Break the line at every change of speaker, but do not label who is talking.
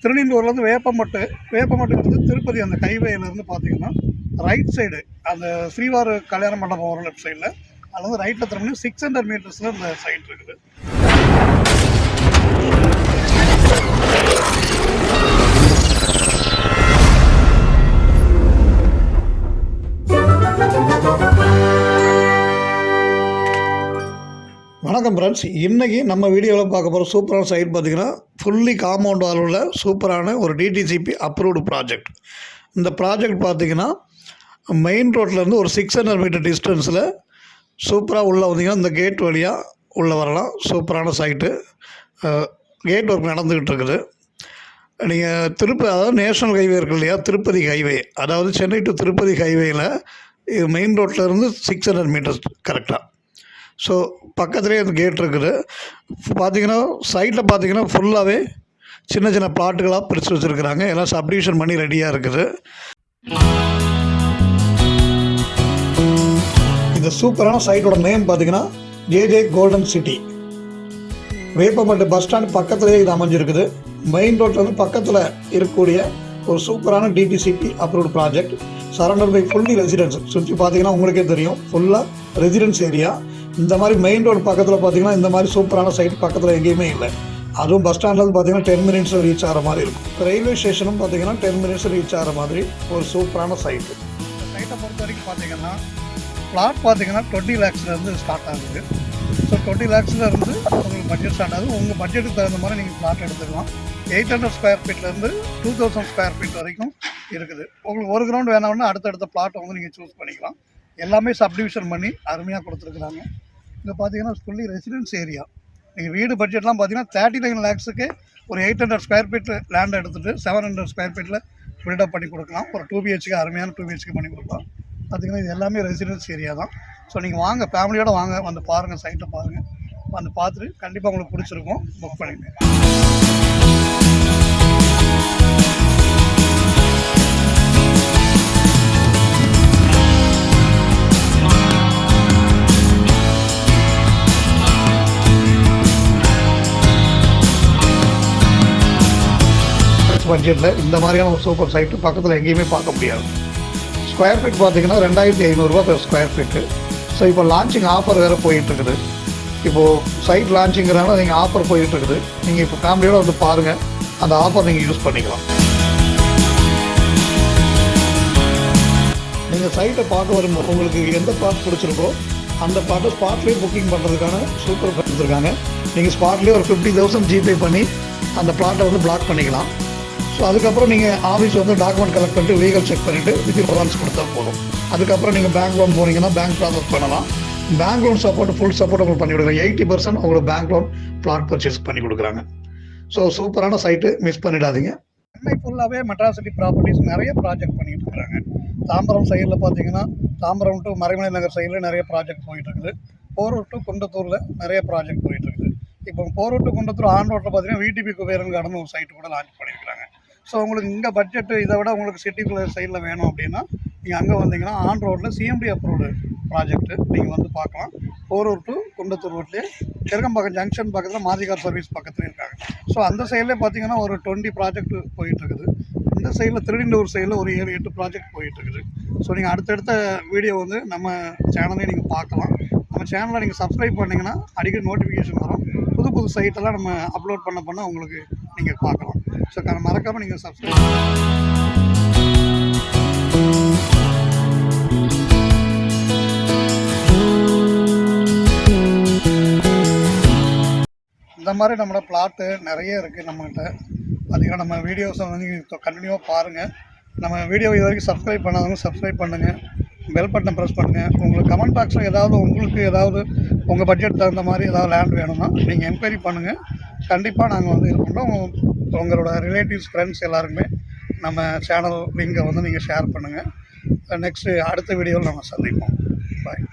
திருநெல்வேலியிலேருந்து வேப்பமட்டுங்கிறது திருப்பதி அந்த ஹைவேலேருந்து பார்த்தீங்கன்னா right side அந்த ஸ்ரீவார் கல்யாண மண்டபம் வரும் லெஃப்ட் சைடில், அதில் வந்து ரைட்டில் திரும்பி 600 மீட்டர்ஸில் இந்த சைட் இருக்குது. வணக்கம் ஃப்ரெண்ட்ஸ், இன்றைக்கி நம்ம வீடியோவில் பார்க்க போகிற சூப்பரான சைட் பார்த்திங்கன்னா ஃபுல்லி காம்பவுண்ட் வால் உள்ள சூப்பரான ஒரு டிடிசிபி அப்ரூவ்டு ப்ராஜெக்ட். இந்த ப்ராஜெக்ட் பார்த்திங்கன்னா மெயின் ரோட்லேருந்து ஒரு 600 மீட்டர் டிஸ்டன்ஸில் சூப்பராக உள்ளே வந்தீங்கன்னா இந்த கேட் வழியாக உள்ளே வரலாம். சூப்பரான சைட்டு, கேட் ஒர்க் நடந்துக்கிட்டு இருக்குது. நீங்கள் அதாவது நேஷ்னல் ஹைவே இருக்குது இல்லையா, திருப்பதி ஹைவே, அதாவது சென்னை டு திருப்பதி ஹைவேயில் மெயின் ரோட்லேருந்து 600 மீட்டர்ஸ் கரெக்டாக. ஸோ பக்கத்துலேயே அந்த கேட் இருக்குது. பார்த்திங்கன்னா சைட்டில் பார்த்திங்கன்னா ஃபுல்லாகவே சின்ன சின்ன பிளாட்டுகளாக பிரித்து வச்சுருக்குறாங்க. எல்லாம் சப்டிவிஷன் பண்ணி ரெடியாக இருக்குது. இந்த சூப்பரான சைட்டோட நேம் பார்த்திங்கன்னா ஜேஜே கோல்டன் சிட்டி. வேப்பமட்டு பஸ் ஸ்டாண்ட் பக்கத்துலேயே இது அமைஞ்சிருக்குது. மெயின் ரோட்லேருந்து பக்கத்தில் இருக்கக்கூடிய ஒரு சூப்பரான DTCP approved project. Surrounded by fully residence. சுற்றி பார்த்திங்கன்னா உங்களுக்கே தெரியும், ஃபுல்லாக ரெசிடென்ஸ் ஏரியா. இந்த மாதிரி மெயின் ரோடு பக்கத்தில் பார்த்திங்கன்னா இந்த மாதிரி சூப்பரான சைட் பக்கத்தில் எங்கேயுமே இல்லை. அதுவும் பஸ் ஸ்டாண்ட்லேருந்து பார்த்திங்கன்னா 10 மினிட்ஸில் ரீச் ஆகிற மாதிரி இருக்கும். ரயில்வே ஸ்டேஷனும் பார்த்திங்கன்னா 10 மினிட்ஸில் ரீச் ஆகிற மாதிரி ஒரு சூப்பரான சைட்டு. இந்த சைட்டை பொறுத்த வரைக்கும் பார்த்திங்கன்னா பிளாட் பார்த்திங்கன்னா 20 lakhsலேருந்து ஸ்டார்ட் ஆகுது. ஸோ 20 lakhsலேருந்து உங்களுக்கு பட்ஜெட் ஸ்டார்ட் ஆகுது. உங்கள் பட்ஜெட்டுக்கு தகுந்த மாதிரி நீங்கள் பிளாட் எடுத்துக்கலாம். 800 ஸ்கொயர் ஃபீட்லேருந்து 2000 ஸ்கொயர் ஃபீட் வரைக்கும் இருக்குது. உங்களுக்கு ஒரு கிரவுண்ட் வேணாம்னா அடுத்தடுத்த பிளாட்டை வந்து நீங்கள் சூஸ் பண்ணிக்கலாம். எல்லாமே சப்டிவிஷன் பண்ணி அருமையாக கொடுத்துருக்குறாங்க. இங்கே பார்த்தீங்கன்னா ஃபுல்லி ரெசிடென்ஸ் ஏரியா. நீங்கள் வீடு பட்ஜெட்லாம் பார்த்தீங்கன்னா 39 lakhsக்கு ஒரு 800 ஸ்கொயர் ஃபீட் லேண்ட் எடுத்துகிட்டு 700 ஸ்கொயர் ஃபீட்டில் பில்டப் பண்ணி கொடுக்கலாம். ஒரு 2 BHK அருமையான 2 BHK பண்ணி கொடுக்கலாம். பார்த்திங்கன்னா இது எல்லாமே ரெசிடென்ஸ் ஏரியா தான். ஸோ நீங்கள் வாங்க, ஃபேமிலியோடு வாங்க, வந்து பாருங்கள், சைட்டை பாருங்கள். வந்து பார்த்துட்டு கண்டிப்பாக உங்களுக்கு பிடிச்சிருக்கும், புக் பண்ணிடுங்க. பட்ஜெட்டில் இந்த மாதிரியான ஒரு சூப்பர் சைட்டு பக்கத்தில் எங்கேயுமே பார்க்க முடியாது. ஸ்கொயர் ஃபீட் பார்த்திங்கன்னா 2500 ரூபா பெர் ஸ்கொயர் ஃபீட்டு. ஸோ இப்போ லான்ச்சிங் ஆஃபர் வேறு போயிட்டுருக்குது. இப்போது சைட் லான்ச்சிங்கிறனால நீங்கள் ஆஃபர் போயிட்டுருக்குது. நீங்கள் இப்போ ஃபேமிலியோடு வந்து பாருங்கள், அந்த ஆஃபர் நீங்கள் யூஸ் பண்ணிக்கலாம். நீங்கள் சைட்டை பார்க்க வரும்போது உங்களுக்கு எந்த பார்ட் பிடிச்சிருக்கோ அந்த பார்ட்டை ஸ்பாட்லேயே புக்கிங் பண்ணுறதுக்கான சூப்பர் கொடுத்துருக்காங்க. நீங்கள் ஸ்பாட்லேயே ஒரு 50,000 ஜிபே பண்ணி அந்த பிளாட்டை வந்து பிளாக் பண்ணிக்கலாம். ஸோ அதுக்கப்புறம் நீங்கள் ஆஃபீஸ் வந்து டாக்குமெண்ட் கலெக்ட் பண்ணிட்டு லீகல் செக் பண்ணிவிட்டு வித்தின் அட்வான்ஸ் கொடுத்தா போதும். அதுக்கப்புறம் நீங்கள் பேங்க் லோன் போனீங்கன்னா பேங்க் ப்ராசஸ் பண்ணலாம். Bank loan support, full support உங்களுக்கு பண்ணி கொடுக்குறாங்க. 80% உங்களுக்கு பேங்க் லோன் பிளாட் பர்ச்சேஸ் பண்ணி கொடுக்குறாங்க. ஸோ சூப்பரான சைட்டு, மிஸ் பண்ணிடாதீங்க. சென்னை ஃபுல்லாகவே மெட்ராசிட்டி ப்ராப்பர்ட்டிஸ் நிறைய ப்ராஜெக்ட் பண்ணிட்டு இருக்கிறாங்க. தாம்பரம் சைடில் பார்த்தீங்கன்னா தாம்பரம் டு மறைமலை நகர் சைடில் நிறைய ப்ராஜெக்ட் போயிட்டு இருக்குது. போரூர் டு குண்டத்தூரில் நிறைய ப்ராஜெக்ட் போயிட்டு இருக்குது. இப்போ போரூர் டு குண்டத்தூர் ஆன் ரோட்டில் பார்த்தீங்கன்னா VTP குபேரன் கார்டன் ஒரு சைட்டு கூட லான்ச் பண்ணியிருக்காங்க. ஸோ உங்களுக்கு இங்கே பட்ஜெட்டு இதை விட உங்களுக்கு சிட்டிக்குள்ள சைடில் வேணும் அப்படின்னா நீங்கள் அங்கே வந்தீங்கன்னா ஆன் ரோட்டில் CMD அப்ரூவ்டு ப்ராஜெக்ட்டு நீங்கள் வந்து பார்க்கலாம். போரூர் டு குண்டத்தூர் ரோட்லேயே கிழக்கம்பாக்கம் ஜங்ஷன் பக்கத்தில் மாதிகார் சர்வீஸ் பக்கத்தில் இருக்காங்க. ஸோ அந்த சைட்லேயே பார்த்தீங்கன்னா ஒரு 20 ப்ராஜெக்ட் போயிட்டுருக்குது. இந்த சைடில் திருநெல்வேலி சைடில் ஒரு 7-8 ப்ராஜெக்ட் போயிட்டுருக்குது. ஸோ நீங்கள் அடுத்தடுத்த வீடியோ வந்து நம்ம சேனலே நீங்கள் பார்க்கலாம். நம்ம சேனலை நீங்கள் சப்ஸ்கிரைப் பண்ணிங்கன்னா அடிக்கடி நோட்டிஃபிகேஷன் வரும். புது சைட்டெல்லாம் நம்ம அப்லோட் பண்ண உங்களுக்கு நீங்கள் பார்க்கலாம். ஸோ மறக்காமல் நீங்கள் சப்ஸ்கிரைப் இந்த மாதிரி நம்மளோட பிளாட்டு நிறைய இருக்குது நம்மகிட்ட. பார்த்திங்கன்னா நம்ம வீடியோஸை வந்து கண்டினியூவாக பாருங்கள். நம்ம வீடியோ இது வரைக்கும் சப்ஸ்கிரைப் பண்ணாதவங்க சப்ஸ்கிரைப் பண்ணுங்கள், பெல் பட்டனை ப்ரெஸ் பண்ணுங்கள். உங்களுக்கு கமெண்ட் பாக்ஸில் உங்களுக்கு ஏதாவது உங்கள் பட்ஜெட் தகுந்த மாதிரி ஏதாவது லேண்ட் வேணும்னா நீங்கள் என்கொயரி பண்ணுங்கள். கண்டிப்பாக நாங்கள் வந்து இது பண்ணுறோம். உங்களோட ரிலேட்டிவ்ஸ், ஃப்ரெண்ட்ஸ் எல்லாருக்குமே நம்ம சேனல் லிங்கை வந்து நீங்கள் ஷேர் பண்ணுங்கள். நெக்ஸ்ட்டு அடுத்த வீடியோவில் நம்ம சந்திப்போம். பாய்.